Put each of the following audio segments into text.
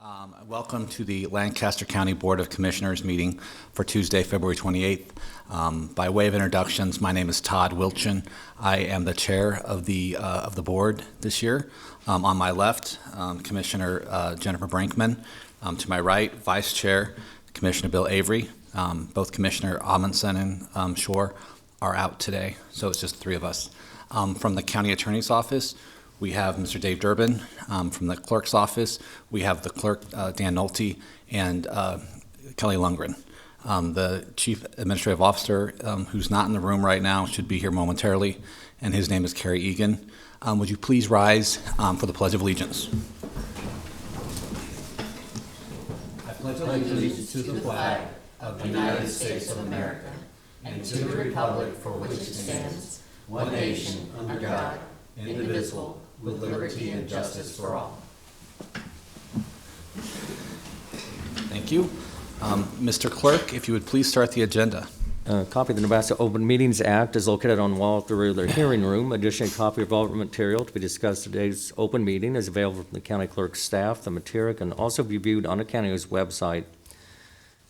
Welcome to the Lancaster County Board of Commissioners meeting for Tuesday, February 28th. By way of introductions, my name is Todd Wilchin. I am the chair of the board this year. On my left, Commissioner Jennifer Brinkman. To my right, Vice Chair Commissioner Bill Avery. Both Commissioner Amundsen and Shore are out today, so it's just the three of us. From the County Attorney's Office, we have Mr. Dave Durbin. From the clerk's office, we have the clerk, Dan Nolte, and Kelly Lundgren. The chief administrative officer, who's not in the room right now, should be here momentarily, and his name is Carrie Egan. Would you please rise for the Pledge of Allegiance? I pledge allegiance to the flag of the United States of America and to the republic for which it stands, one nation, under God, indivisible, with liberty and justice for all. Thank you. Mr. Clerk, if you would please start the agenda. A copy of the Nebraska Open Meetings Act is located on wall of the regular hearing room. Additionally, a copy of all material to be discussed at today's open meeting is available from the county clerk's staff. The material can also be viewed on the county's website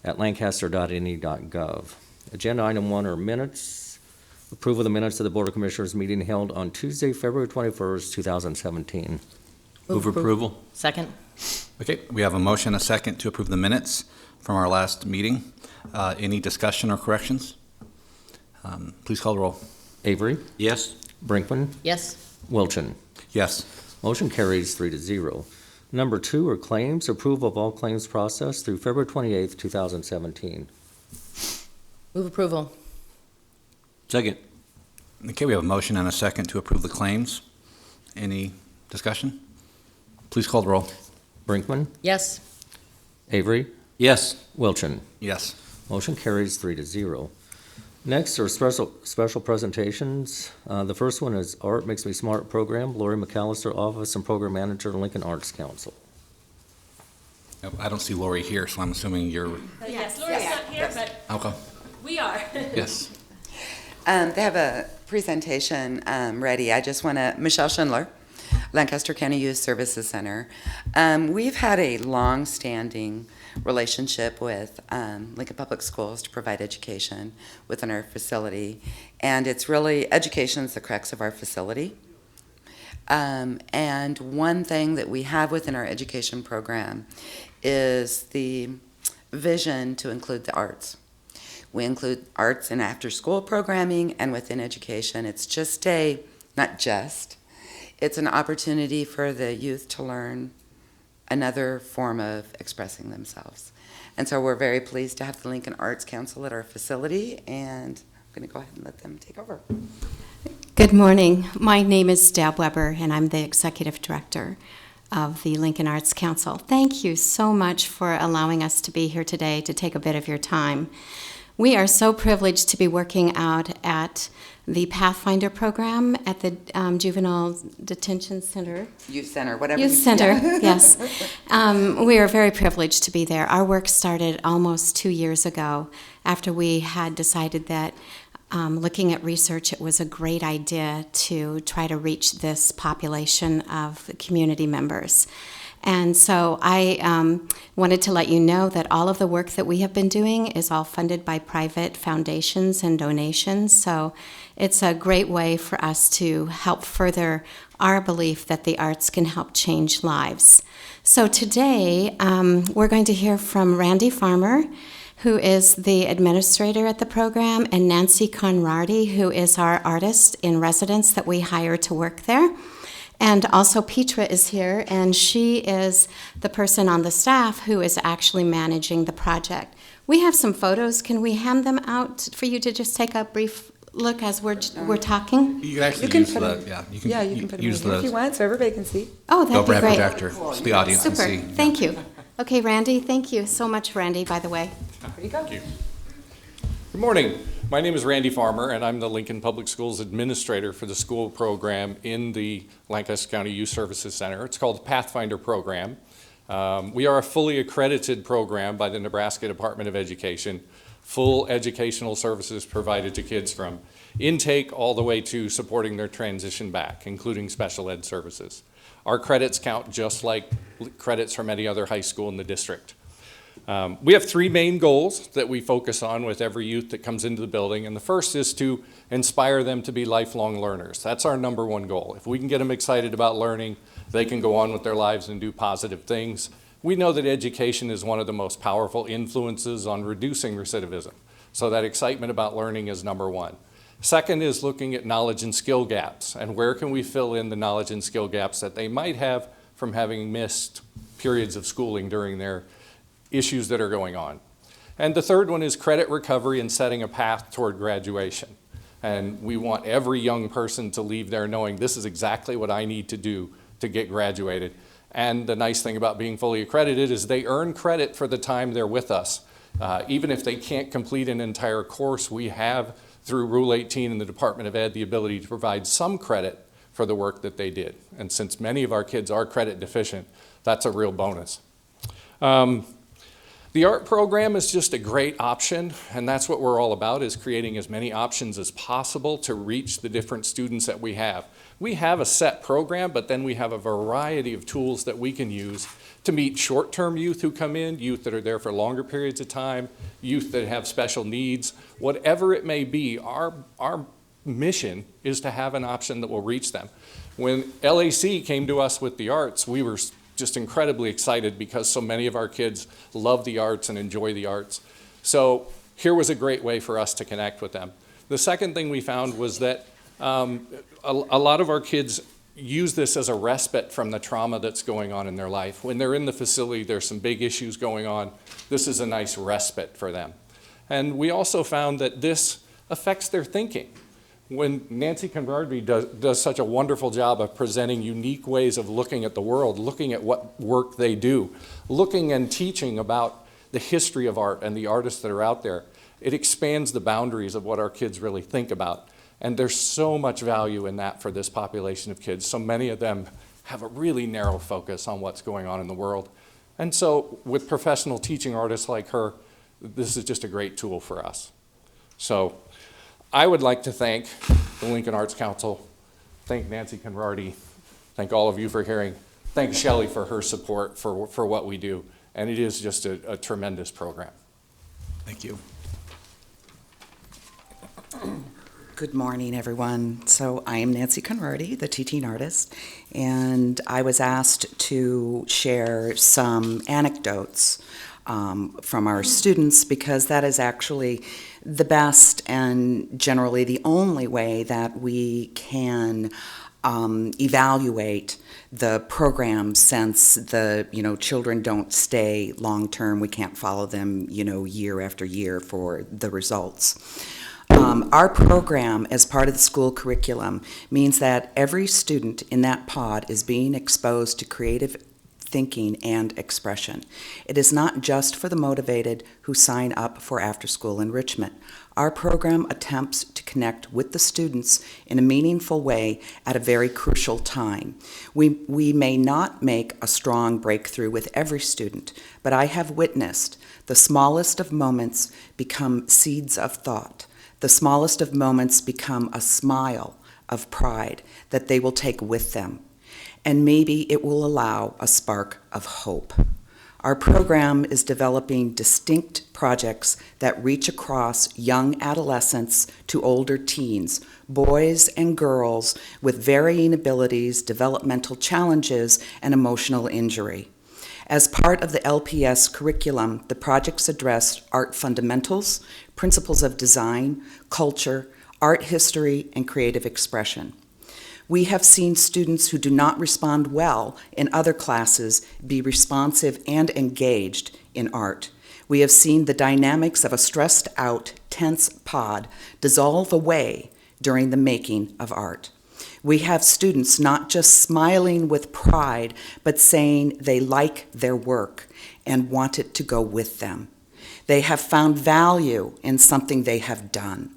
at lancaster.ne.gov. Agenda item 1 are minutes. Approval of the minutes of the Board of Commissioners meeting held on Tuesday, February 21st, 2017. Move approval. Second. Okay, we have a motion and a second to approve the minutes from our last meeting. Any discussion or corrections? Please call the roll. Avery? Yes. Brinkman? Yes. Wilchin? Yes. Motion carries 3-0. Number 2 are claims. Approval of all claims processed through February 28th, 2017. Move approval. Second. Okay, we have a motion and a second to approve the claims. Any discussion? Please call the roll. Brinkman? Yes. Avery? Yes. Wilchin? Yes. Motion carries 3-0. Next are special presentations. The first one is Art Makes Me Smart program. Lori McAllister, Office and Program Manager, Lincoln Arts Council. I don't see Lori here, so I'm assuming you're... Yes, Laura's not here, but Okay. we are. Yes. They have a presentation ready. I just want to, Michelle Schindler, Lancaster County Youth Services Center. We've had a long-standing relationship with Lincoln Public Schools to provide education within our facility, and it's really, education's the crux of our facility. And one thing that we have within our education program is the vision to include the arts. We include arts and after-school programming, and within education, it's just it's an opportunity for the youth to learn another form of expressing themselves. And so we're very pleased to have the Lincoln Arts Council at our facility, and I'm going to go ahead and let them take over. Good morning. My name is Deb Weber, and I'm the Executive Director of the Lincoln Arts Council. Thank you so much for allowing us to be here today to take a bit of your time. We are so privileged to be working out at the Pathfinder program at the Juvenile Detention Center. Youth Center, whatever. Youth Center, yes. We are very privileged to be there. Our work started almost 2 years ago after we had decided that looking at research, it was a great idea to try to reach this population of community members. And so I wanted to let you know that all of the work that we have been doing is all funded by private foundations and donations. So it's a great way for us to help further our belief that the arts can help change lives. So today we're going to hear from Randy Farmer, who is the administrator at the program, and Nancy Conradi, who is our artist in residence that we hire to work there. And also Petra is here, and she is the person on the staff who is actually managing the project. We have some photos. Can we hand them out for you to just take a brief look as we're talking? You can actually can use put the, it- yeah, you you can put use them in if you want, so everybody can see. Oh, that'd be overhead great. projector, so the audience Super. can see. Thank you. Okay, Randy, thank you so much, Randy, by the way. There you go. Good morning. My name is Randy Farmer, and I'm the Lincoln Public Schools Administrator for the school program in the Lancaster County Youth Services Center. It's called the Pathfinder Program. We are a fully accredited program by the Nebraska Department of Education. Full educational services provided to kids from intake all the way to supporting their transition back, including special ed services. Our credits count just like credits from any other high school in the district. We have three main goals that we focus on with every youth that comes into the building, and the first is to inspire them to be lifelong learners. That's our number one goal. If we can get them excited about learning, they can go on with their lives and do positive things. We know that education is one of the most powerful influences on reducing recidivism, so that excitement about learning is number one. Second is looking at knowledge and skill gaps, and where can we fill in the knowledge and skill gaps that they might have from having missed periods of schooling during their issues that are going on. And the third one is credit recovery and setting a path toward graduation. And we want every young person to leave there knowing this is exactly what I need to do to get graduated. And the nice thing about being fully accredited is they earn credit for the time they're with us. Even if they can't complete an entire course, we have, through Rule 18 in the Department of Ed, the ability to provide some credit for the work that they did. And since many of our kids are credit deficient, that's a real bonus. The art program is just a great option, and that's what we're all about, is creating as many options as possible to reach the different students that we have. We have a set program, but then we have a variety of tools that we can use to meet short-term youth who come in, youth that are there for longer periods of time, youth that have special needs. Whatever it may be, our mission is to have an option that will reach them. When LAC came to us with the arts, we were just incredibly excited because so many of our kids love the arts and enjoy the arts. So here was a great way for us to connect with them. The second thing we found was that a lot of our kids use this as a respite from the trauma that's going on in their life. When they're in the facility, there's some big issues going on. This is a nice respite for them. And we also found that this affects their thinking. When Nancy Conradi does such a wonderful job of presenting unique ways of looking at the world, looking at what work they do, looking and teaching about the history of art and the artists that are out there, it expands the boundaries of what our kids really think about. And there's so much value in that for this population of kids. So many of them have a really narrow focus on what's going on in the world. And so with professional teaching artists like her, this is just a great tool for us. So I would like to thank the Lincoln Arts Council, thank Nancy Conradi, thank all of you for hearing, thank Shelley for her support for what we do. And it is just a tremendous program. Thank you. Good morning, everyone. So I am Nancy Conradi, the teaching artist, and I was asked to share some anecdotes from our students because that is actually the best and generally the only way that we can evaluate the program, since the children don't stay long term. We can't follow them year after year for the results. Our program, as part of the school curriculum, means that every student in that pod is being exposed to creative thinking and expression. It is not just for the motivated who sign up for after-school enrichment. Our program attempts to connect with the students in a meaningful way at a very crucial time. We may not make a strong breakthrough with every student, but I have witnessed the smallest of moments become seeds of thought. The smallest of moments become a smile of pride that they will take with them. And maybe it will allow a spark of hope. Our program is developing distinct projects that reach across young adolescents to older teens, boys and girls with varying abilities, developmental challenges, and emotional injury. As part of the LPS curriculum, the projects address art fundamentals, principles of design, culture, art history, and creative expression. We have seen students who do not respond well in other classes be responsive and engaged in art. We have seen the dynamics of a stressed out, tense pod dissolve away during the making of art. We have students not just smiling with pride, but saying they like their work and want it to go with them. They have found value in something they have done.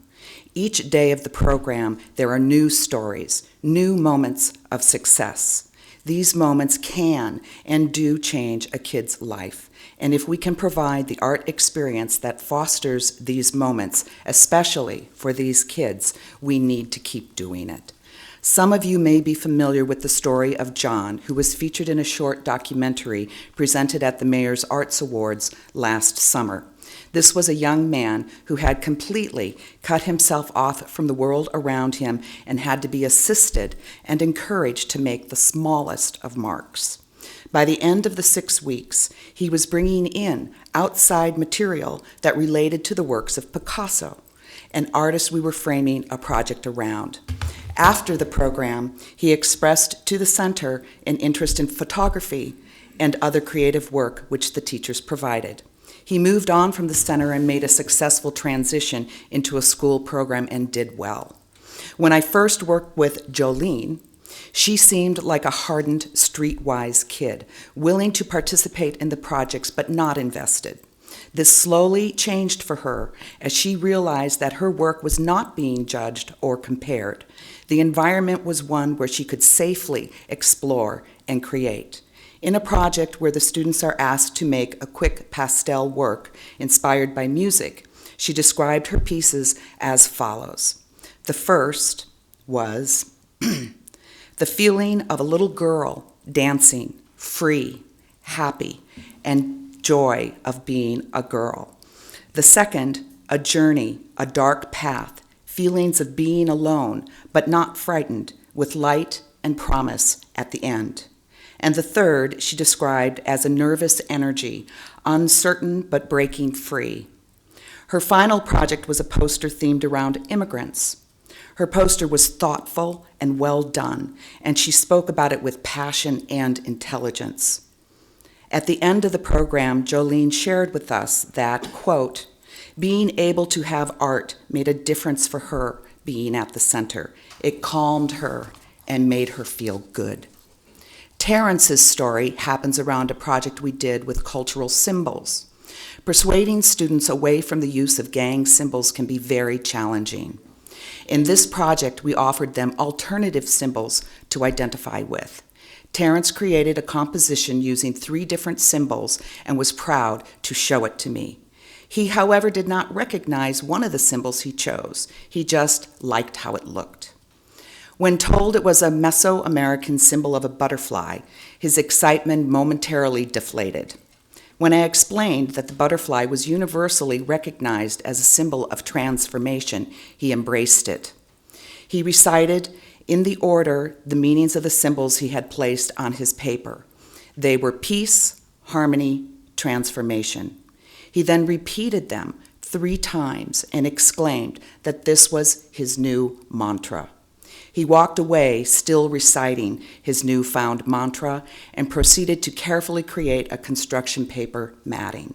Each day of the program, there are new stories, new moments of success. These moments can and do change a kid's life, And if we can provide the art experience that fosters these moments, especially for these kids, we need to keep doing it. Some of you may be familiar with the story of John, who was featured in a short documentary presented at the Mayor's Arts Awards last summer. This was a young man who had completely cut himself off from the world around him and had to be assisted and encouraged to make the smallest of marks. By the end of the 6 weeks, he was bringing in outside material that related to the works of Picasso, an artist we were framing a project around. After the program, he expressed to the center an interest in photography and other creative work which the teachers provided. He moved on from the center and made a successful transition into a school program and did well. When I first worked with Jolene, she seemed like a hardened, streetwise kid, willing to participate in the projects but not invested. This slowly changed for her as she realized that her work was not being judged or compared. The environment was one where she could safely explore and create. In a project where the students are asked to make a quick pastel work inspired by music, she described her pieces as follows. The first was the feeling of a little girl dancing, free, happy, and joy of being a girl. The second, a journey, a dark path, feelings of being alone, but not frightened, with light and promise at the end. And the third she described as a nervous energy, uncertain but breaking free. Her final project was a poster themed around immigrants. Her poster was thoughtful and well done, and she spoke about it with passion and intelligence. At the end of the program, Jolene shared with us that, quote, being able to have art made a difference for her being at the center. It calmed her and made her feel good. Terrence's story happens around a project we did with cultural symbols. Persuading students away from the use of gang symbols can be very challenging. In this project, we offered them alternative symbols to identify with. Terrence created a composition using 3 different symbols and was proud to show it to me. He, however, did not recognize one of the symbols he chose. He just liked how it looked. When told it was a Mesoamerican symbol of a butterfly, his excitement momentarily deflated. When I explained that the butterfly was universally recognized as a symbol of transformation, he embraced it. He recited in the order the meanings of the symbols he had placed on his paper. They were peace, harmony, transformation. He then repeated them 3 times and exclaimed that this was his new mantra. He walked away, still reciting his newfound mantra, and proceeded to carefully create a construction paper matting.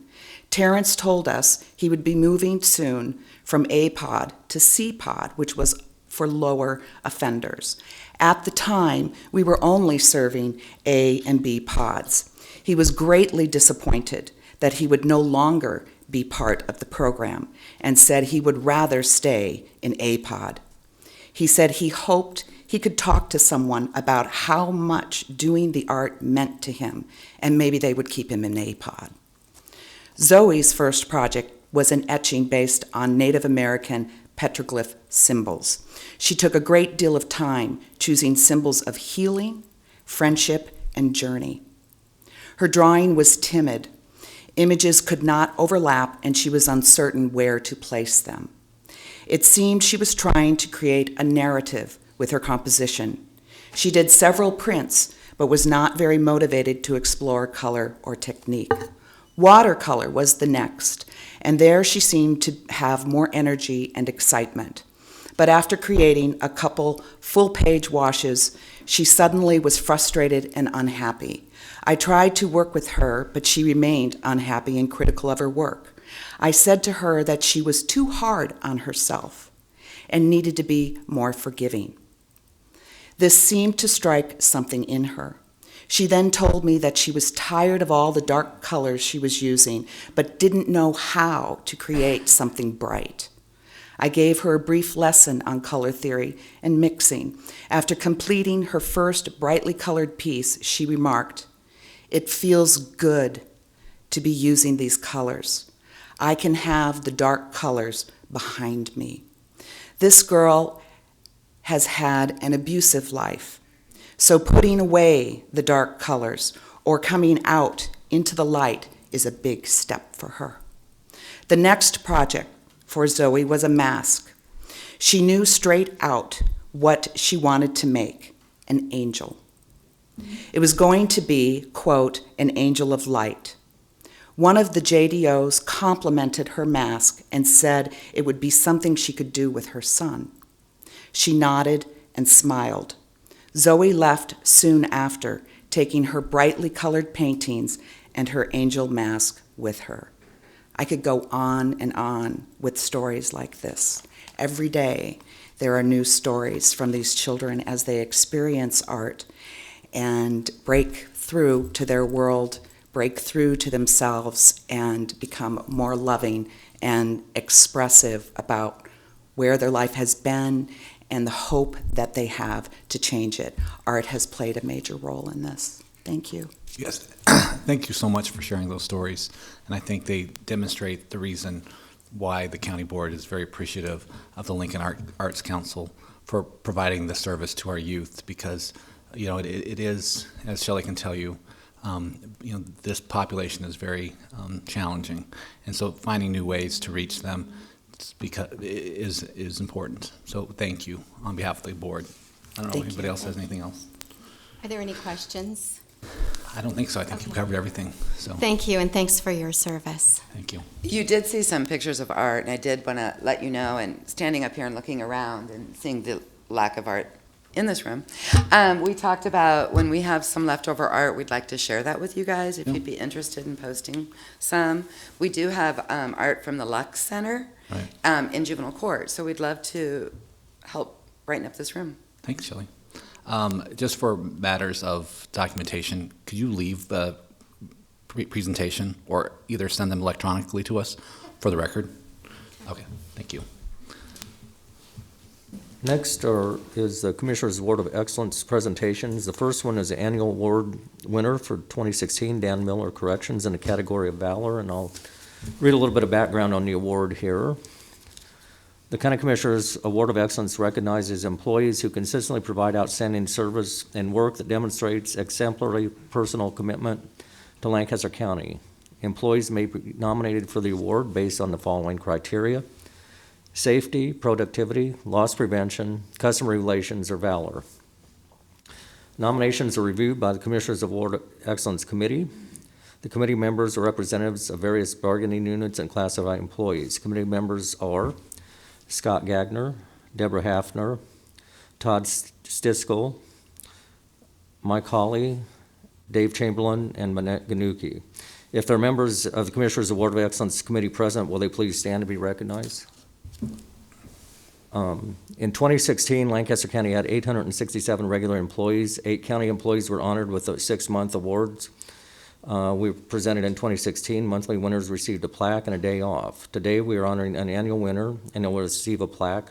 Terrence told us he would be moving soon from A-pod to C-pod, which was for lower offenders. At the time, we were only serving A and B pods. He was greatly disappointed that he would no longer be part of the program and said he would rather stay in A-pod. He said he hoped he could talk to someone about how much doing the art meant to him, and maybe they would keep him in A-pod. Zoe's first project was an etching based on Native American petroglyph symbols. She took a great deal of time choosing symbols of healing, friendship, and journey. Her drawing was timid. Images could not overlap, and she was uncertain where to place them. It seemed she was trying to create a narrative with her composition. She did several prints, but was not very motivated to explore color or technique. Watercolor was the next, and there she seemed to have more energy and excitement. But after creating a couple full-page washes, she suddenly was frustrated and unhappy. I tried to work with her, but she remained unhappy and critical of her work. I said to her that she was too hard on herself and needed to be more forgiving. This seemed to strike something in her. She then told me that she was tired of all the dark colors she was using, but didn't know how to create something bright. I gave her a brief lesson on color theory and mixing. After completing her first brightly colored piece, she remarked, "It feels good to be using these colors. I can have the dark colors behind me. This girl has had an abusive life, so putting away the dark colors or coming out into the light is a big step for her. The next project for Zoe was a mask. She knew straight out what she wanted to make, an angel. It was going to be, quote, an angel of light. One of the JDOs complimented her mask and said it would be something she could do with her son. She nodded and smiled. Zoe left soon after, taking her brightly colored paintings and her angel mask with her. I could go on and on with stories like this. Every day, there are new stories from these children as they experience art and break through to their world, break through to themselves, and become more loving and expressive about where their life has been and the hope that they have to change it. Art has played a major role in this. Thank you. Yes, thank you so much for sharing those stories. And I think they demonstrate the reason why the county board is very appreciative of the Lincoln Arts Council for providing the service to our youth, because it is, as Shelley can tell you, this population is very challenging, and so finding new ways to reach them is important. So thank you on behalf of the board. I don't know if anybody else has anything else. Are there any questions? I don't think so. I think you covered everything. So Thank you, and thanks for your service. thank you. You did see some pictures of art, and I did want to let you know, and standing up here and looking around and seeing the lack of art in this room, we talked about when we have some leftover art, we'd like to share that with you guys if you'd be interested in posting some. We do have art from the Lux Center in juvenile court, so we'd love to help brighten up this room. Thanks, Shelley. Just for matters of documentation, could you leave the presentation or either send them electronically to us for the record? Okay, thank you. Next is the Commissioner's Award of Excellence presentations. The first one is the annual award winner for 2016, Dan Miller Corrections, in the category of Valor, and I'll read a little bit of background on the award here. The County Commissioner's Award of Excellence recognizes employees who consistently provide outstanding service and work that demonstrates exemplary personal commitment to Lancaster County. Employees may be nominated for the award based on the following criteria: safety, productivity, loss prevention, customer relations, or valor. Nominations are reviewed by the Commissioner's Award of Excellence Committee. The committee members are representatives of various bargaining units and classified employees. Committee members are Scott Gagner, Deborah Hafner, Todd Stiskell, Mike Hawley, Dave Chamberlain, and Manette Ganuki. If there are members of the Commissioner's Award of Excellence Committee present, will they please stand to be recognized? In 2016, Lancaster County had 867 regular employees. 8 county employees were honored with the 6-month awards. We were presented in 2016. Monthly winners received a plaque and a day off. Today, we are honoring an annual winner, and they will receive a plaque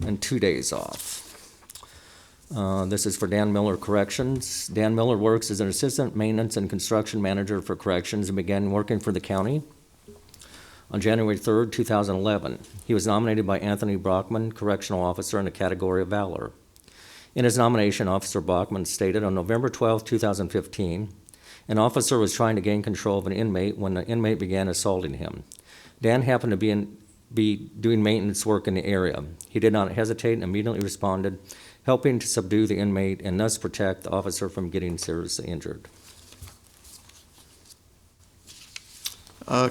and 2 days off. This is for Dan Miller Corrections. Dan Miller works as an assistant maintenance and construction manager for corrections and began working for the county on January 3rd, 2011. He was nominated by Anthony Brockman, correctional officer, in the category of Valor. In his nomination, Officer Brockman stated, on November 12, 2015, an officer was trying to gain control of an inmate when the inmate began assaulting him. Dan happened to be doing maintenance work in the area. He did not hesitate and immediately responded, helping to subdue the inmate and thus protect the officer from getting seriously injured.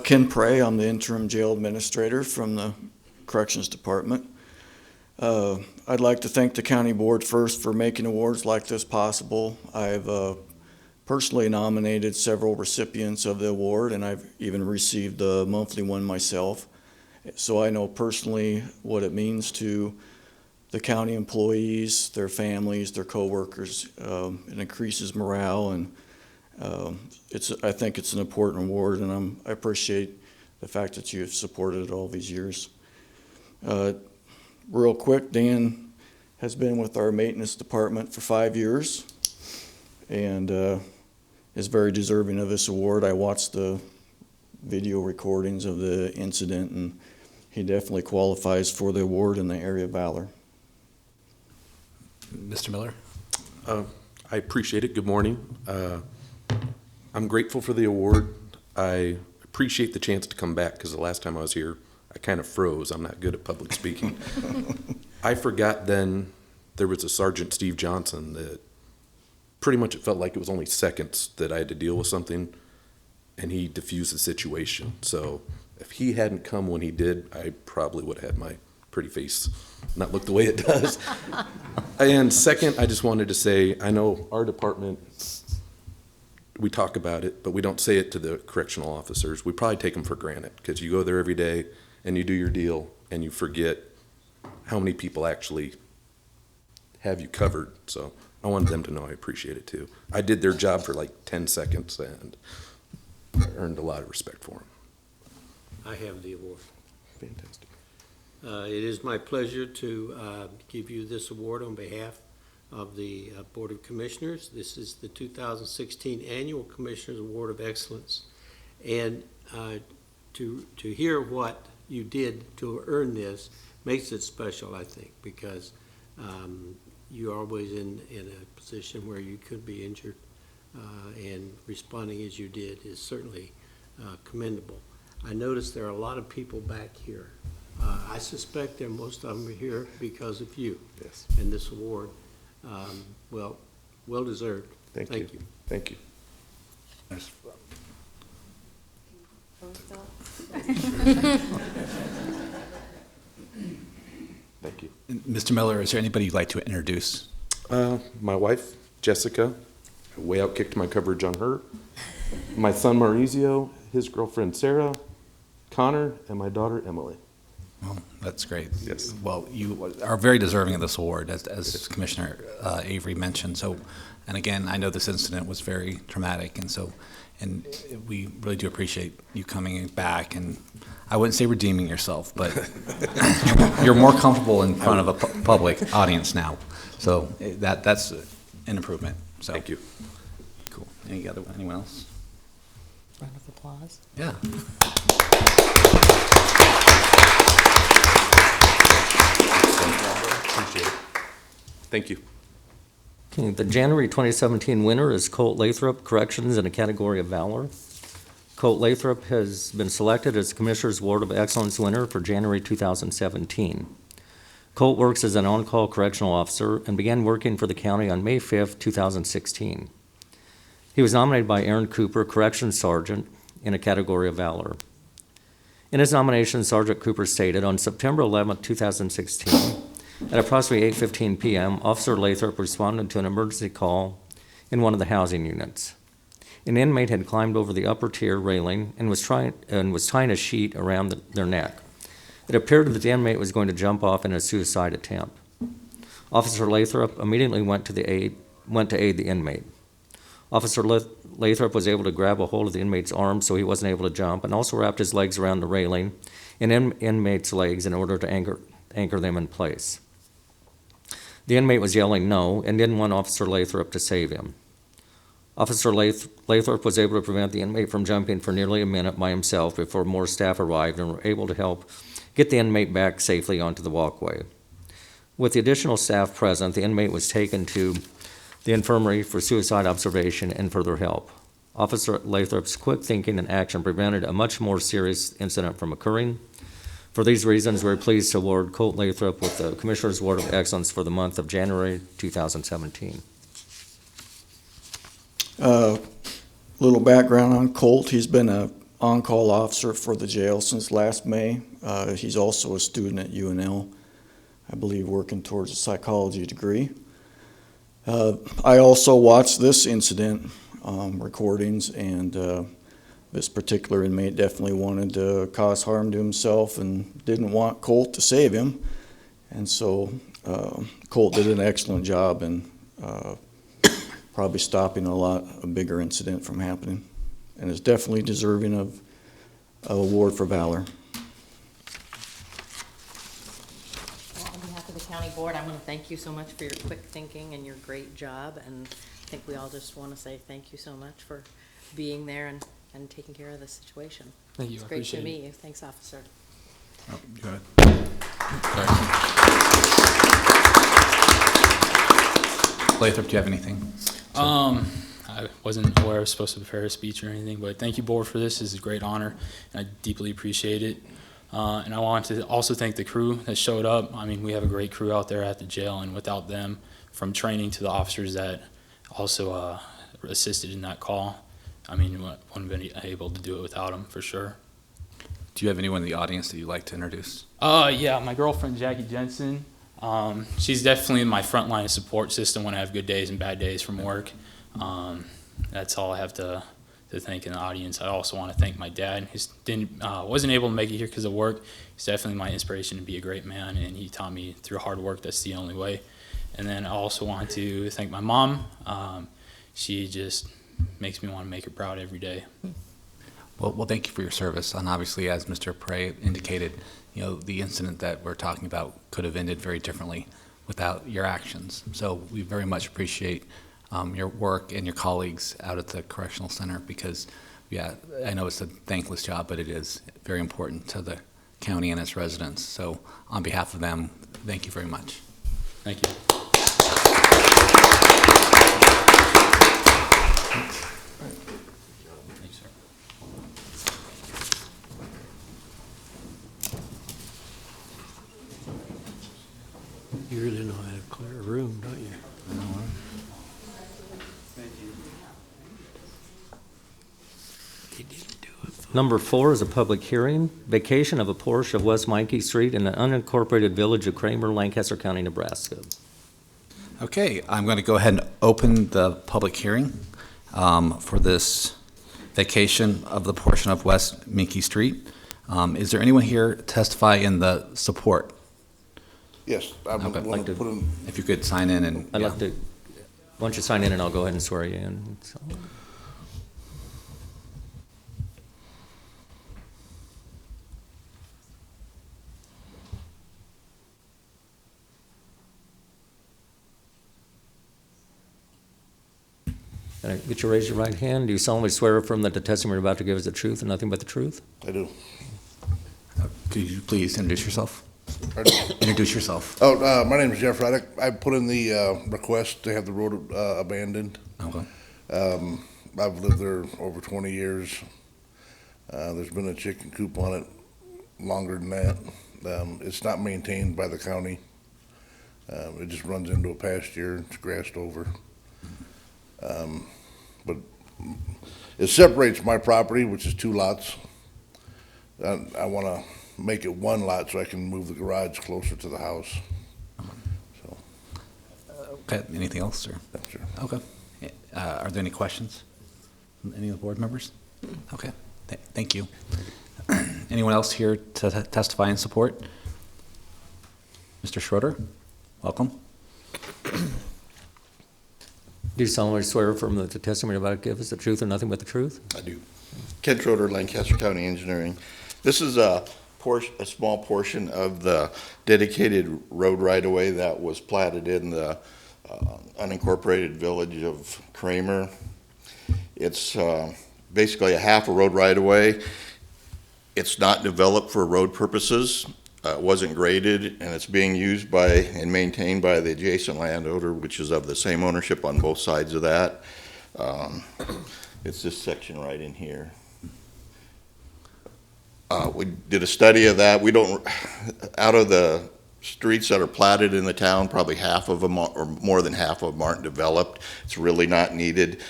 Ken Prey, I'm the interim jail administrator from the Corrections Department. I'd like to thank the county board first for making awards like this possible. I've personally nominated several recipients of the award, and I've even received the monthly one myself. So I know personally what it means to the county employees, their families, their coworkers. It increases morale, and I think it's an important award, and I appreciate the fact that you've supported it all these years. Real quick, Dan has been with our maintenance department for 5 years, and is very deserving of this award. I watched the video recordings of the incident, and he definitely qualifies for the award in the area of valor. Mr. Miller? I appreciate it. Good morning. I'm grateful for the award. I appreciate the chance to come back because the last time I was here, I kind of froze. I'm not good at public speaking. I forgot then there was a Sergeant Steve Johnson that pretty much it felt like it was only seconds that I had to deal with something, and he diffused the situation. So if he hadn't come when he did, I probably would have had my pretty face not look the way it does. And second, I just wanted to say, I know our department, we talk about it, but we don't say it to the correctional officers. We probably take them for granted because you go there every day and you do your deal and you forget how many people actually have you covered. So I wanted them to know I appreciate it too. I did their job for like 10 seconds and I earned a lot of respect for them. I have the award. Fantastic. It is my pleasure to give you this award on behalf of the Board of Commissioners. This is the 2016 Annual Commissioners Award of Excellence. And to hear what you did to earn this makes it special, I think, because you're always in a position where you could be injured, and responding as you did is certainly commendable. I noticed there are a lot of people back here. I suspect that most of them are here because of you. Yes. And this award, well deserved. Thank you. Thank you. There's- Thank you. Mr. Miller, is there anybody you'd like to introduce? My wife, Jessica, I way outkicked my coverage on her. My son, Maurizio, his girlfriend, Sarah, Connor, and my daughter, Emily. Well, that's great. Yes. Well, you are very deserving of this award, as Commissioner Avery mentioned. So, and again, I know this incident was very traumatic, and we really do appreciate you coming back. And I wouldn't say redeeming yourself, but you're more comfortable in front of a public audience now. So that's an improvement. So Thank you. cool. Anyone else? Round of applause. Yeah. Appreciate it. Thank you. Okay, the January 2017 winner is Colt Lathrop, Corrections in a category of Valor. Colt Lathrop has been selected as Commissioner's Award of Excellence winner for January 2017. Colt works as an on-call correctional officer and began working for the county on May 5, 2016. He was nominated by Aaron Cooper, Corrections Sergeant, in a category of Valor. In his nomination, Sergeant Cooper stated, on September 11, 2016, at approximately 8:15 p.m., Officer Lathrop responded to an emergency call in one of the housing units. An inmate had climbed over the upper tier railing and was tying a sheet around their neck. It appeared that the inmate was going to jump off in a suicide attempt. Officer Lathrop immediately went to aid the inmate. Officer Lathrop was able to grab a hold of the inmate's arm so he wasn't able to jump, and also wrapped his legs around the railing and inmate's legs in order to anchor them in place. The inmate was yelling no and didn't want Officer Lathrop to save him. Officer Lathrop was able to prevent the inmate from jumping for nearly a minute by himself before more staff arrived and were able to help get the inmate back safely onto the walkway. With the additional staff present, the inmate was taken to the infirmary for suicide observation and further help. Officer Lathrop's quick thinking and action prevented a much more serious incident from occurring. For these reasons, we're pleased to award Colt Lathrop with the Commissioner's Award of Excellence for the month of January 2017. Little background on Colt. He's been an on-call officer for the jail since last May. He's also a student at UNL, I believe working towards a psychology degree. I also watched this incident recordings, and this particular inmate definitely wanted to cause harm to himself and didn't want Colt to save him. And so Colt did an excellent job in probably stopping a bigger incident from happening, and is definitely deserving of an award for valor. Well, on behalf of the county board, I want to thank you so much for your quick thinking and your great job. And I think we all just want to say thank you so much for being there and and taking care of the situation. Thank you. It's I great to appreciate meet you. Thanks, officer. Oh, go ahead. Lathrop, do you have anything? I wasn't aware I was supposed to prepare a speech or anything, but thank you, board, for this. This is a great honor, and I deeply appreciate it. And I want to also thank the crew that showed up. I mean, we have a great crew out there at the jail, and without them, from training to the officers that also assisted in that call, I mean, wouldn't have been able to do it without them, for sure. Do you have anyone in the audience that you'd like to introduce? Yeah, my girlfriend, Jackie Jensen. She's definitely in my front line of support system when I have good days and bad days from work. That's all I have to thank in the audience. I also want to thank my dad. He wasn't able to make it here because of work. He's definitely my inspiration to be a great man, and he taught me through hard work that's the only way. And then I also want to thank my mom. She just makes me want to make her proud every day. Well, thank you for your service. And obviously, as Mr. Prey indicated, you know, the incident that we're talking about could have ended very differently without your actions. So we very much appreciate your work and your colleagues out at the Correctional Center because, yeah, I know it's a thankless job, but it is very important to the county and its residents. So on behalf of them, thank you very much. Thank you. Thanks, sir. You really know how to clear a room, don't you? He didn't do it. Number 4 is a public hearing, vacation of a portion of West Mikey Street in the unincorporated village of Kramer, Lancaster County, Nebraska. Okay, I'm going to go ahead and open the public hearing for this vacation of the portion of West Minky Street. Is there anyone here to testify in the support? Yes, I would Okay. want to put in, If you could sign in and. I'd yeah. like to, why don't you sign in and I'll go ahead and swear you in. So- Can I get you to raise your right hand? Do you solemnly swear or affirm that the testimony you're about to give is the truth and nothing but the truth? I do. Could you please introduce yourself? Pardon? Introduce yourself. Oh, my name is Jeff Raddick. I put in the request to have the road abandoned. Okay. I've lived there over 20 years. There's been a chicken coop on it longer than that. It's not maintained by the county. It just runs into a pasture. It's grassed over. But it separates my property, which is 2 lots. I want to make it 1 lot so I can move the garage closer to the house. So, Okay, anything else, or? that's sure. Okay. Are there any questions from any of the board members? Okay, thank you. Anyone else here to testify in support? Mr. Schroeder, welcome. Do you solemnly swear or affirm that the testimony you're about to give is the truth and nothing but the truth? I do. Ken Schroeder, Lancaster County Engineering. This is a small portion of the dedicated road right-of-way that was platted in the unincorporated village of Kramer. It's basically a half a road right-of-way. It's not developed for road purposes. It wasn't graded, and it's being used by and maintained by the adjacent landowner, which is of the same ownership on both sides of that. It's this section right in here. We did a study of that. We don't, out of the streets that are platted in the town, probably half of them or more than half of them aren't developed. It's really not needed.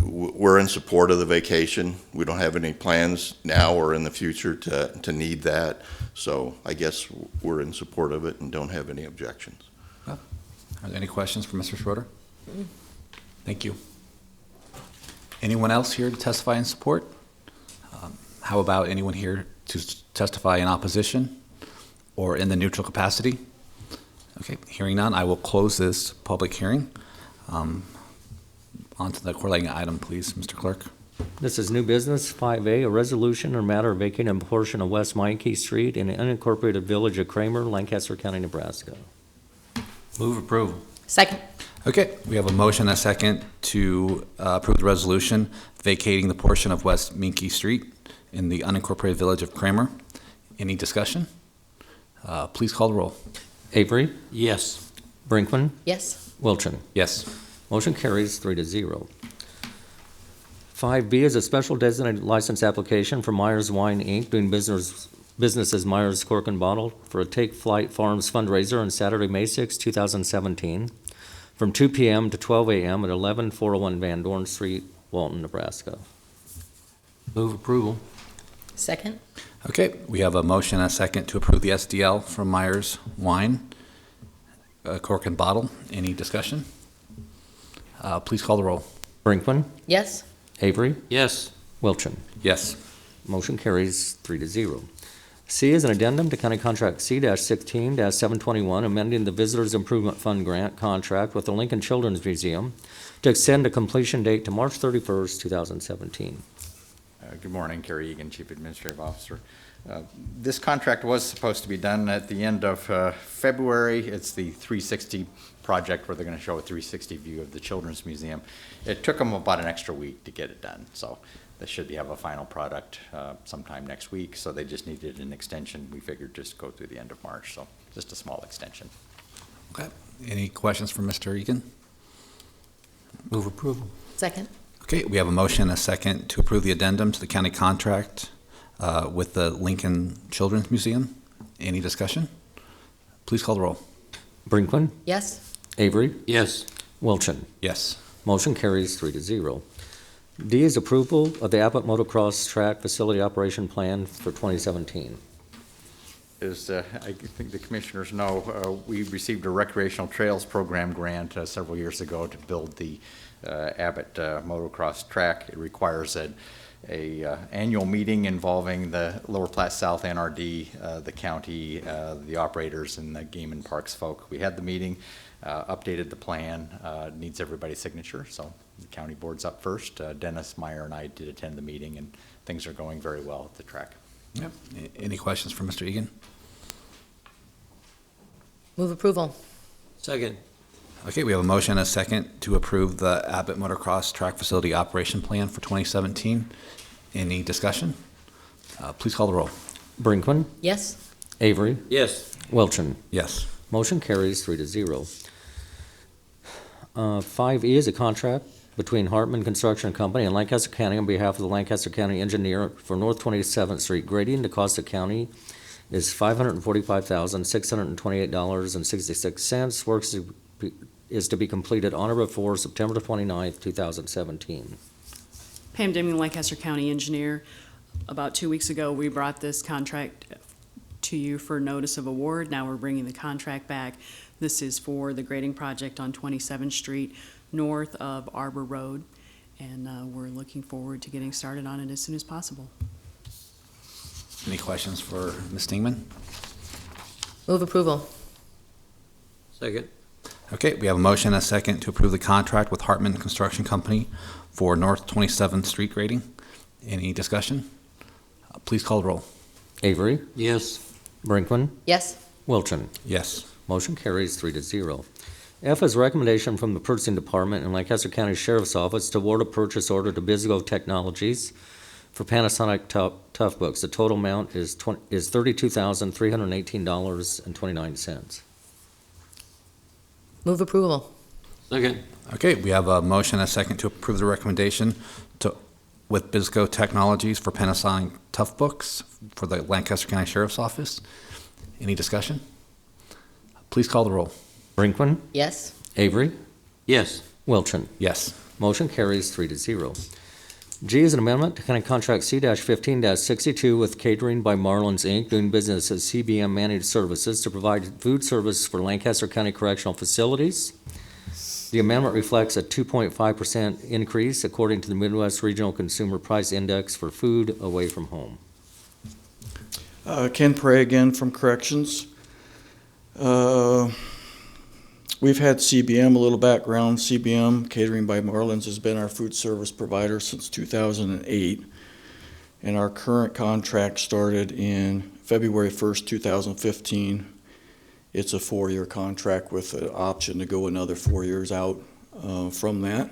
We're in support of the vacation. We don't have any plans now or in the future to need that. So I guess we're in support of it and don't have any objections. Are there any questions for Mr. Schroeder? Thank you. Anyone else here to testify in support? How about anyone here to testify in opposition or in the neutral capacity? Okay, hearing none, I will close this public hearing. On to the correlating item, please, Mr. Clerk. This is new business, 5A, a resolution or matter of vacating a portion of West Mikey Street in the unincorporated village of Kramer, Lancaster County, Nebraska. Move approval. Second. Okay, we have a motion and a second to approve the resolution vacating the portion of West Minky Street in the unincorporated village of Kramer. Any discussion? Please call the roll. Avery, Yes. Brinkman, Yes. Wilchin. Yes. Motion carries 3-0. 5B is a special designated license application for Myers Wine, Inc., doing business as Myers Cork and Bottle for a Take Flight Farms fundraiser on Saturday, May 6, 2017, from 2 p.m. to 12 a.m. at 11401 Van Dorn Street, Walton, Nebraska. Move approval. Second? Okay, we have a motion and a second to approve the SDL from Myers Wine, Cork and Bottle. Any discussion? Please call the roll. Brinkman, Yes. Avery, Yes. Wilchin. Yes. Motion carries 3-0. C is an addendum to County Contract C-16-721, amending the Visitors Improvement Fund grant contract with the Lincoln Children's Museum to extend the completion date to March 31st, 2017. Good morning, Kerry Egan, Chief Administrative Officer. This contract was supposed to be done at the end of February. It's the 360 project where they're going to show a 360 view of the Children's Museum. It took them about an extra week to get it done, so they should have a final product sometime next week, so they just needed an extension. We figured just go through the end of March, so just a small extension. Okay. Any questions for Mr. Egan? Move approval. Second? Okay, we have a motion and a second to approve the addendum to the county contract with the Lincoln Children's Museum. Any discussion? Please call the roll. Brinkman, Yes. Avery, Yes. Wilchin. Yes. Motion carries 3-0. D is approval of the Abbott Motocross Track Facility Operation Plan for 2017. As I think the commissioners know, we received a recreational trails program grant several years ago to build the Abbott motocross track. It requires a annual meeting involving the Lower Platte South NRD, the county, the operators, and the game and parks folk. We had the meeting, updated the plan, needs everybody's signature, so the county board's up first. Dennis Meyer and I did attend the meeting, and things are going very well at the track. Yep. Any questions for Mr. Egan? Move approval. Second. Okay, we have a motion and a second to approve the Abbott Motocross Track Facility Operation Plan for 2017. Any discussion? Please call the roll. Brinkman, Yes. Avery, Yes. Wilchin. Yes. Motion carries 3-0. 5E is a contract between Hartman Construction Company and Lancaster County on behalf of the Lancaster County Engineer for North 27th Street grading. The cost of county is $545,628.66. Works is to be completed on or before September 29th, 2017. Pam Deming, Lancaster County Engineer. About 2 weeks ago, we brought this contract to you for notice of award. Now we're bringing the contract back. This is for the grading project on 27th Street, north of Arbor Road, and we're looking forward to getting started on it as soon as possible. Any questions for Ms. Stingman? Move approval. Second. Okay, we have a motion and a second to approve the contract with Hartman Construction Company for North 27th Street grading. Any discussion? Please call the roll. Avery, Yes. Brinkman, Yes. Wilchin. Yes. Motion carries 3-0. F is a recommendation from the Purchasing Department and Lancaster County Sheriff's Office to award a purchase order to Bisgo Technologies for Panasonic Tough Books. The total amount is $32,318.29. Move approval. Second. Okay, we have a motion and a second to approve the recommendation with Bisco Technologies for Panasonic Tough Books for the Lancaster County Sheriff's Office. Any discussion? Please call the roll. Brinkman, Yes. Avery, Yes. Wilchin. Yes. Motion carries 3-0. G is an amendment to County Contract C-15-62 with Catering by Marlins, Inc., doing business as CBM Managed Services to provide food service for Lancaster County Correctional Facilities. The amendment reflects a 2.5% increase according to the Midwest Regional Consumer Price Index for food away from home. Ken Prey again from Corrections. We've had CBM, a little background. CBM, Catering by Marlins, has been our food service provider since 2008. And our current contract started in February 1st, 2015. It's a 4-year contract with an option to go another 4 years out from that.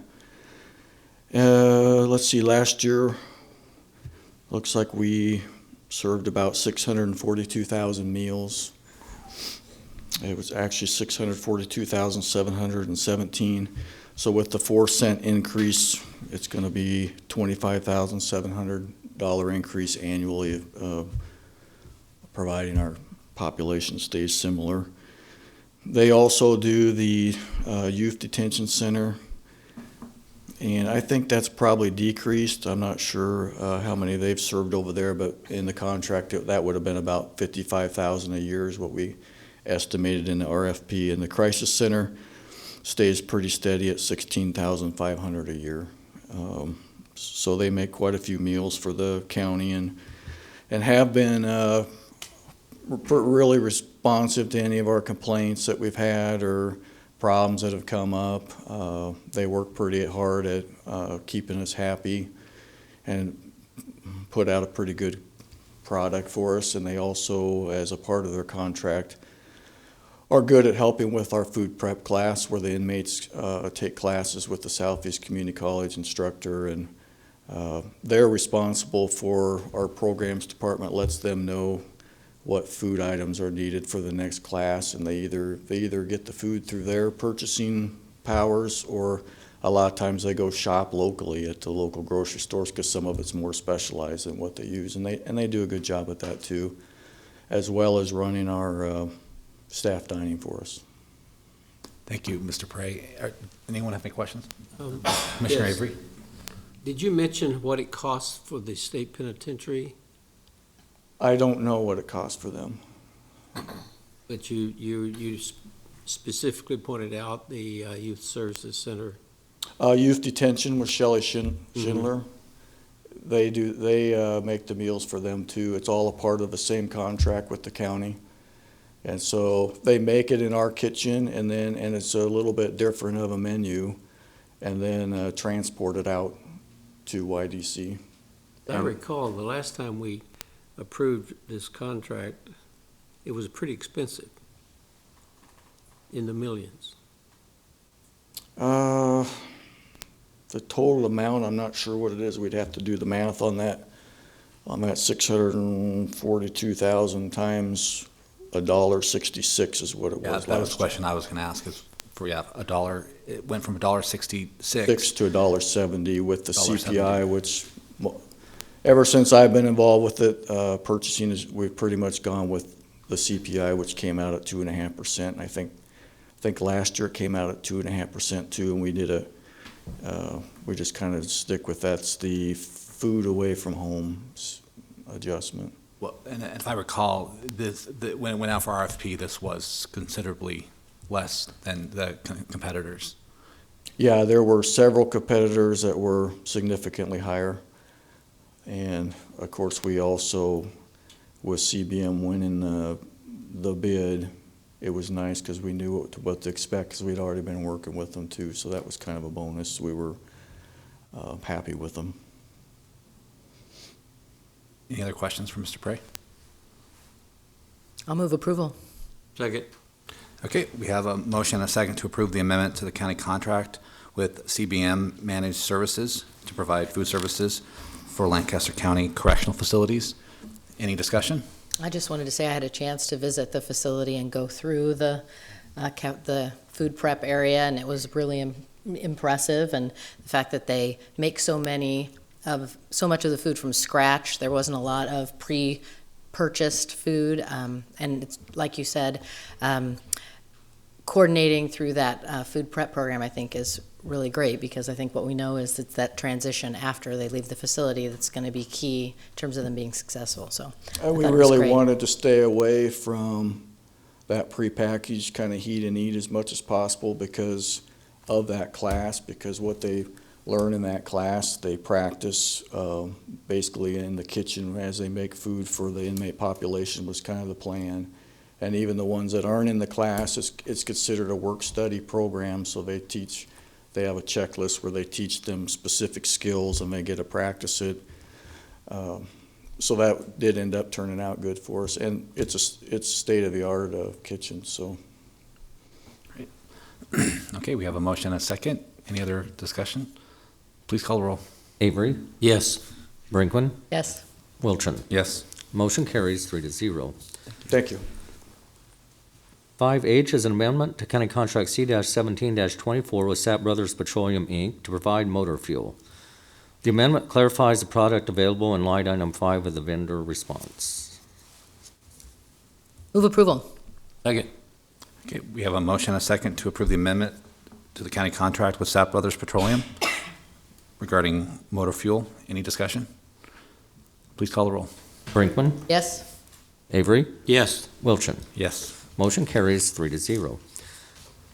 Let's see, last year, looks like we served about 642,000 meals. It was actually 642,717. So with the 4-cent increase, it's going to be $25,700 increase annually, providing our population stays similar. They also do the youth detention center, and I think that's probably decreased. I'm not sure how many they've served over there, but in the contract, that would have been about $55,000 a year is what we estimated in the RFP. And the crisis center stays pretty steady at $16,500 a year. So they make quite a few meals for the county and have been really responsive to any of our complaints that we've had or problems that have come up. They work pretty hard at keeping us happy and put out a pretty good product for us. And they also, as a part of their contract, are good at helping with our food prep class, where the inmates take classes with the Southeast Community College instructor, and they're responsible for our programs department, lets them know what food items are needed for the next class, and they either get the food through their purchasing powers, or a lot of times they go shop locally at the local grocery stores because some of it's more specialized than what they use, and they do a good job at that too, as well as running our staff dining for us. Thank you, Mr. Prey. Anyone have any questions? Commissioner Yes. Avery? Did you mention what it costs for the state penitentiary? I don't know what it costs for them. But you specifically pointed out the Youth Services Center. Youth detention with Shelley Schindler. They make the meals for them too. It's all a part of the same contract with the county. And so they make it in our kitchen, and it's a little bit different of a menu, and then transport it out to YDC. I recall the last time we approved this contract, it was pretty expensive, in the millions. The total amount, I'm not sure what it is. We'd have to do the math on that. 642,000 times $1.66 is what it was. That was the question I was going to ask. Is for $1, it went from $1.66 to $1.70 with the CPI, which ever since I've been involved with it, purchasing we've pretty much gone with the CPI, which came out at 2.5%. And I think last year it came out at 2.5% too, and we did we just kind of stick with that's the food away from home adjustment. Well, and if I recall, when it went out for RFP, this was considerably less than the competitors. Yeah, there were several competitors that were significantly higher. And of course, we also, with CBM winning the bid, it was nice because we knew what to expect because we'd already been working with them too. So that was kind of a bonus. We were happy with them. Any other questions for Mr. Prey? I'll move approval. Second. Okay, we have a motion and a second to approve the amendment to the county contract with CBM Managed Services to provide food services for Lancaster County correctional facilities. Any discussion? I just wanted to say I had a chance to visit the facility and go through the food prep area, and it was really impressive. And the fact that they make so much of the food from scratch. There wasn't a lot of pre-purchased food, and it's like you said, coordinating through that food prep program, I think, is really great, because I think what we know is it's that transition after they leave the facility that's going to be key in terms of them being successful. So we really wanted to stay away from that prepackaged kind of heat and eat as much as possible because of that class, because what they learn in that class, they practice basically in the kitchen as they make food for the inmate population was kind of the plan. And even the ones that aren't in the class, it's considered a work-study program, so they have a checklist where they teach them specific skills and they get to practice it. So that did end up turning out good for us, and it's state-of-the-art kitchen, so. Okay, we have a motion and a second. Any other discussion? Please call the roll. Avery, Yes. Brinkman, Yes. Wilchin. Yes. Motion carries 3-0. Thank you. 5H is an amendment to County Contract C-17-24 with Sapp Brothers Petroleum, Inc. to provide motor fuel. The amendment clarifies the product available in line item 5 of the vendor response. Move approval. Second. Okay, we have a motion and a second to approve the amendment to the county contract with Sapp Brothers Petroleum regarding motor fuel. Any discussion? Please call the roll. Brinkman, Yes. Avery, Yes. Wilchin. Yes. Motion carries 3-0.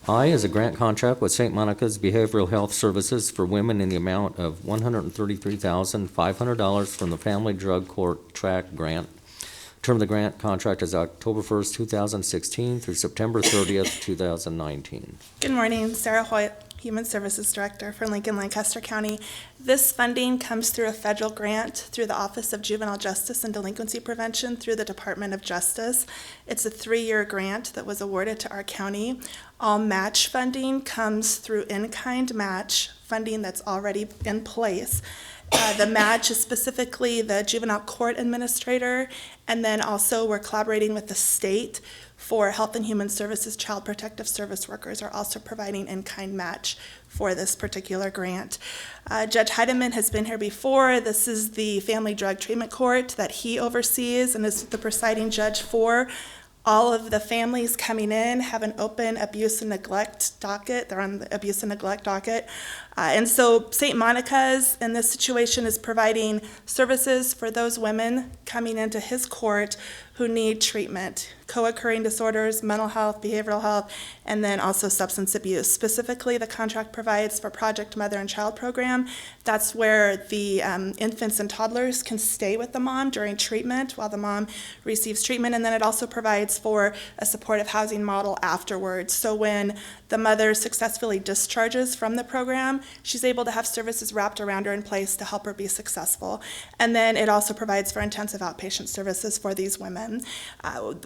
I is a grant contract with St. Monica's Behavioral Health Services for women in the amount of $133,500 from the Family Drug Court Track Grant. Term of the grant contract is October 1st, 2016 through September 30th, 2019. Good morning, Sarah Hoyt, Human Services Director for Lincoln, Lancaster County. This funding comes through a federal grant through the Office of Juvenile Justice and Delinquency Prevention through the Department of Justice. It's a 3-year grant that was awarded to our county. All match funding comes through in-kind match funding that's already in place. The match is specifically the juvenile court administrator, and then also we're collaborating with the state for Health and Human Services. Child Protective Service workers are also providing in-kind match for this particular grant. Judge Heidemann has been here before. This is the Family Drug Treatment Court that he oversees and is the presiding judge for. All of the families coming in have an open abuse and neglect docket. They're on the abuse and neglect docket. And so St. Monica's in this situation is providing services for those women coming into his court who need treatment, co-occurring disorders, mental health, behavioral health, and then also substance abuse. Specifically, the contract provides for Project Mother and Child program. That's where the infants and toddlers can stay with the mom during treatment while the mom receives treatment, and then it also provides for a supportive housing model afterwards. So when the mother successfully discharges from the program, she's able to have services wrapped around her in place to help her be successful. And then it also provides for intensive outpatient services for these women.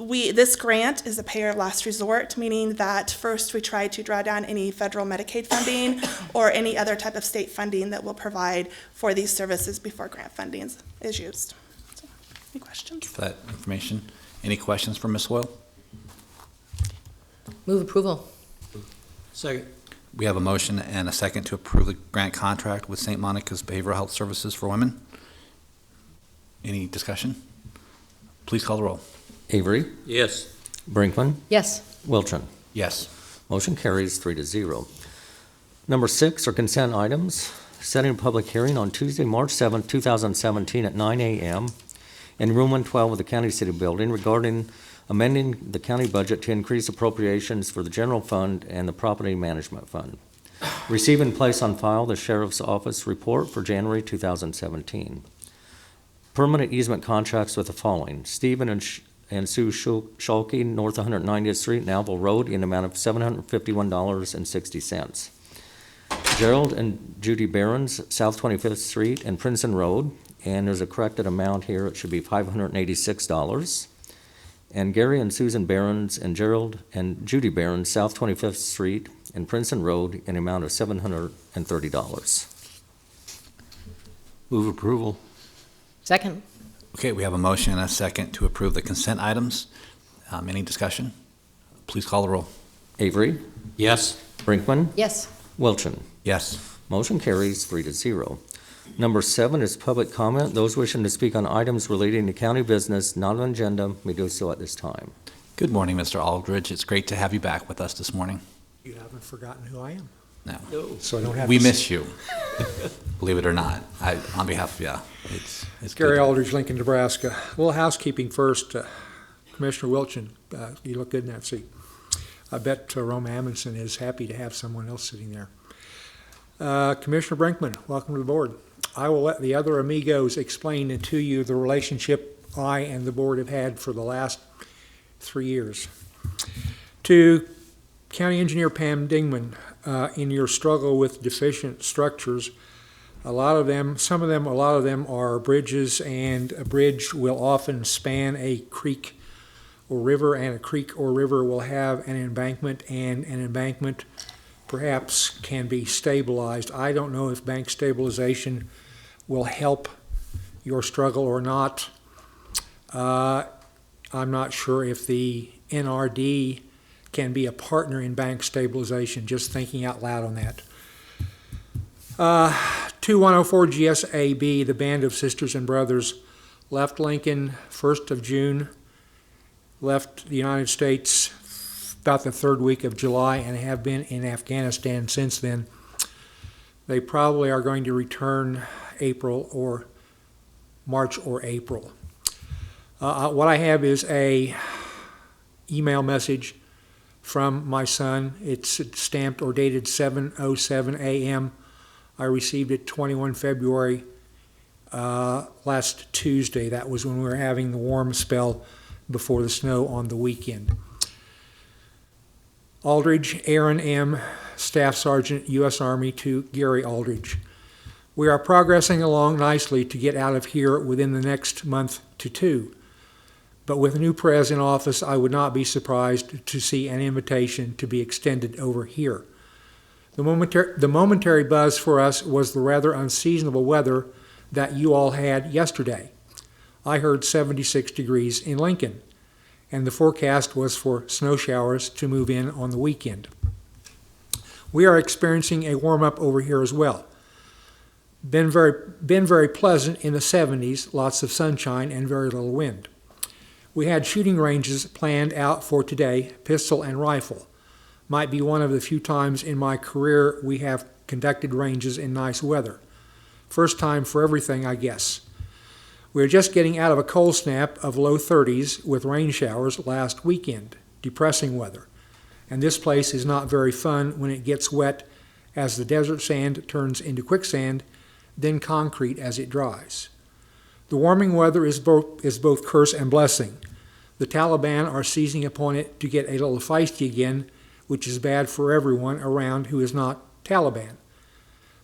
This grant is a payer of last resort, meaning that first we try to draw down any federal Medicaid funding or any other type of state funding that will provide for these services before grant funding is used. So, any questions? For that information. Any questions for Ms. Hoyle? Move approval. Second. We have a motion and a second to approve the grant contract with St. Monica's Behavioral Health Services for Women. Any discussion? Please call the roll. Avery, Yes. Brinkman, Yes. Wilchin. Yes. Motion carries 3-0. Number 6 are consent items. Setting a public hearing on Tuesday, March 7th, 2017 at 9 a.m. in Room 112 of the County City Building regarding amending the county budget to increase appropriations for the general fund and the property management fund. Receive and place on file the Sheriff's Office report for January 2017. Permanent easement contracts with the following: Stephen and Sue Schulke, North 190th Street, Nalville Road, in the amount of $751.60. Gerald and Judy Barons, South 25th Street and Princeton Road, and there's a corrected amount here, it should be $586. And Gary and Susan Barons and Gerald and Judy Barons, South 25th Street and Princeton Road, in the amount of $730. Move approval. Second. Okay, we have a motion and a second to approve the consent items. Any discussion? Please call the roll. Avery, Yes. Brinkman, Yes. Wilchin. Yes. Motion carries 3-0. Number 7 is public comment. Those wishing to speak on items relating to county business not on agenda may do so at this time. Good morning, Mr. Aldridge. It's great to have you back with us this morning. You haven't forgotten who I am. No. So I don't have We to miss you, believe it or not. On behalf of, it's Gary good. Aldridge, Lincoln, Nebraska. A little housekeeping first. Commissioner Wilchin, you look good in that seat. I bet Roma Amundsen is happy to have someone else sitting there. Commissioner Brinkman, welcome to the board. I will let the other amigos explain to you the relationship I and the board have had for the last 3 years. To County Engineer Pam Dingman, in your struggle with deficient structures, A lot of them are bridges, and a bridge will often span a creek or river, and a creek or river will have an embankment, and an embankment perhaps can be stabilized. I don't know if bank stabilization will help your struggle or not. I'm not sure if the NRD can be a partner in bank stabilization, just thinking out loud on that. 2104 GSAB, the Band of Sisters and Brothers, left Lincoln 1st of June, left the United States about the third week of July, and have been in Afghanistan since then. They probably are going to return April or March or April. What I have is a email message from my son. It's stamped or dated 7:07 a.m. I received it 21 February last Tuesday. That was when we were having the warm spell before the snow on the weekend. Aldridge, Aaron M., Staff Sergeant, U.S. Army, to Gary Aldridge. We are progressing along nicely to get out of here within the next month to two. But with a new prez in office, I would not be surprised to see an invitation to be extended over here. The momentary buzz for us was the rather unseasonable weather that you all had yesterday. I heard 76 degrees in Lincoln, and the forecast was for snow showers to move in on the weekend. We are experiencing a warm-up over here as well. Been very pleasant in the 70s, lots of sunshine and very little wind. We had shooting ranges planned out for today, pistol and rifle. Might be one of the few times in my career we have conducted ranges in nice weather. First time for everything, I guess. We're just getting out of a cold snap of low 30s with rain showers last weekend. Depressing weather. And this place is not very fun when it gets wet, as the desert sand turns into quicksand, then concrete as it dries. The warming weather is both curse and blessing. The Taliban are seizing upon it to get a little feisty again, which is bad for everyone around who is not Taliban.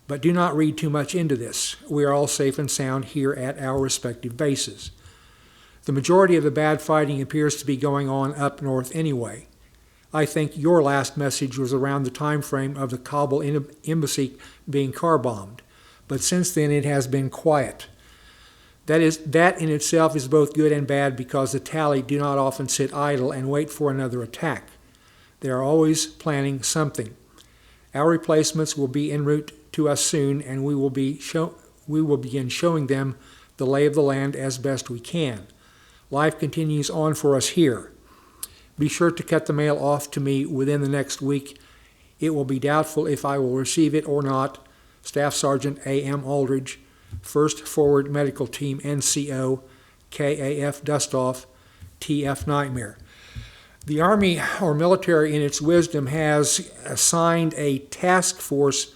But do not read too much into this. We are all safe and sound here at our respective bases. The majority of the bad fighting appears to be going on up north anyway. I think your last message was around the time frame of the Kabul embassy being car bombed, but since then it has been quiet. That in itself is both good and bad, because the Tali do not often sit idle and wait for another attack. They are always planning something. Our replacements will be en route to us soon, and we will begin showing them the lay of the land as best we can. Life continues on for us here. Be sure to cut the mail off to me within the next week. It will be doubtful if I will receive it or not. Staff Sergeant A.M. Aldridge, 1st Forward Medical Team, NCO, KAF Dustoff, TF Nightmare. The Army or military in its wisdom has assigned a task force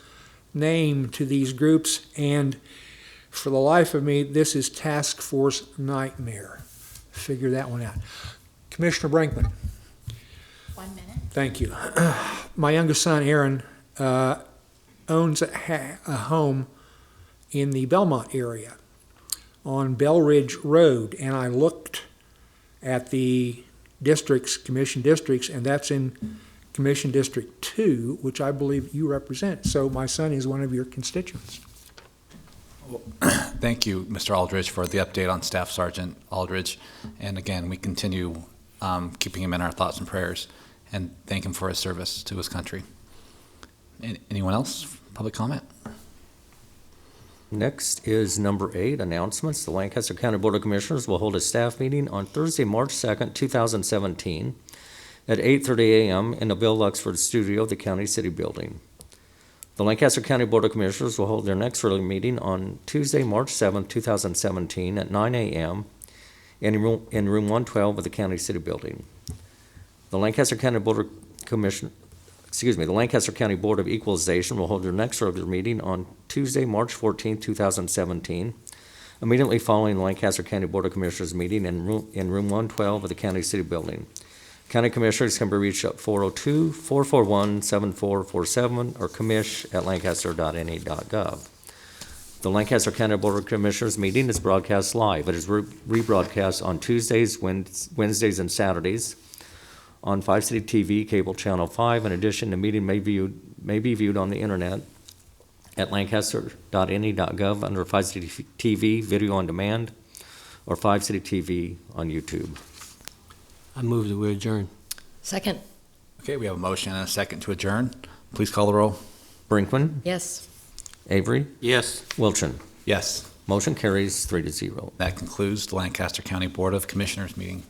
name to these groups, and for the life of me, this is Task Force Nightmare. Figure that one out. Commissioner Brinkman. 1 minute. Thank you. My youngest son, Aaron, owns a home in the Belmont area on Bell Ridge Road, and I looked at the commission districts, and that's in Commission District 2, which I believe you represent. So my son is one of your constituents. Thank you, Mr. Aldridge, for the update on Staff Sergeant Aldridge. And again, we continue keeping him in our thoughts and prayers, and thank him for his service to his country. Anyone else? Public comment? Next is number 8, announcements. The Lancaster County Board of Commissioners will hold a staff meeting on Thursday, March 2nd, 2017 at 8:30 a.m. in the Bill Luxford studio of the County City Building. The Lancaster County Board of Commissioners will hold their next regular meeting on Tuesday, March 7th, 2017 at 9 a.m. in room 112 of the County City Building. The Lancaster County Board of the Lancaster County Board of Equalization will hold their next regular meeting on Tuesday, March 14, 2017, immediately following the Lancaster County Board of Commissioners meeting in room 112 of the County City Building. County Commissioners can be reached at 402-441-7447 or commish@lancaster.ne.gov. The Lancaster County Board of Commissioners meeting is broadcast live. It is rebroadcast on Tuesdays, Wednesdays, and Saturdays on 5 City TV, cable channel 5. In addition, the meeting may be viewed on the internet at lancaster.ne.gov under 5 City TV, video on demand, or 5 City TV on YouTube. I move that we adjourn. Second, Okay, we have a motion and a second to adjourn. Please call the roll. Brinkman, yes. Avery, Yes. Wilchin. Yes, Motion carries 3-0. that concludes the Lancaster County Board of Commissioners meeting.